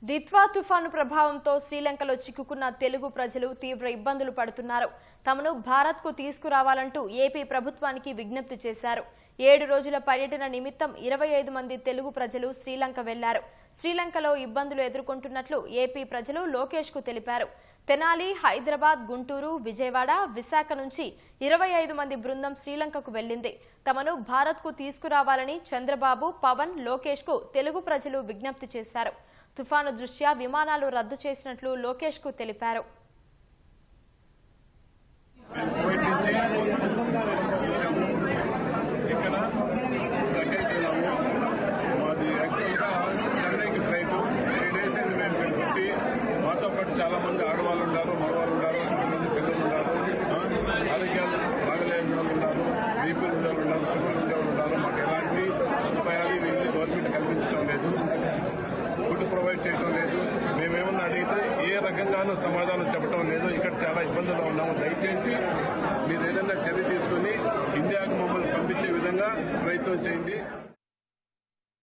దిత్వా తుఫాను ప్రభావంతో శ్రీలంకలో చిక్కుకున్న తెలుగు ప్రజలు తీవ్ర ఇబ్బందులు పడుతున్నారు. తమను భారత్కు తీసుకురావాలంటూ ఏపీ ప్రభుత్వానికి విజ్ఞప్తి చేశారు. 7 రోజుల పర్యటన నిమిత్తం 25 మంది తెలుగు ప్రజలు శ్రీలంక వెళ్లారు. శ్రీలంకలో ఇబ్బందులు ఎదుర్కొంటున్నట్లు ఏపీ ప్రజలు లోకేష్కు తెలిపారు. తెనాలి, హైదరాబాద్, గుంటూరు, విజయవాడ, విశాఖ నుంచి 25 మంది బృందం శ్రీలంకకు వెళ్లింది. తమను భారత్కు తీసుకురావాలని చంద్రబాబు, పవన్, లోకేష్కు తెలుగు ప్రజలు విజ్ఞప్తి చేశారు. తుఫాను దృష్ట్యా విమానాలు రద్దు చేసినట్లు లోకేష్కు తెలిపారు. మాతో పాటు చాలా మంది ఆడవాళ్ళు ఉన్నారు, మగవాళ్ళు ఉన్నారు, కొంతమంది పిల్లలు ఉన్నారు, ఆరోగ్యాలు బాగలేని వాళ్ళు ఉన్నారు, బీపీ ఉండేవాళ్ళు ఉన్నారు, షుగర్ ఉండేవాళ్ళు ఉన్నారు. మాకు ఎలాంటి సదుపాయాలు వీళ్ళు గవర్నమెంట్ కల్పించడం లేదు, ఫుడ్ ప్రొవైడ్ చేయడం లేదు. మేమేమన్నా అడిగితే ఏ రకంగానూ సమాధానం చెప్పడం లేదు. ఇక్కడ చాలా ఇబ్బందుల్లో ఉన్నాము. దయచేసి మీరు ఏదైనా చర్య తీసుకుని ఇండియాకు మమ్మల్ని పంపించే విధంగా ప్రయత్నం చేయండి.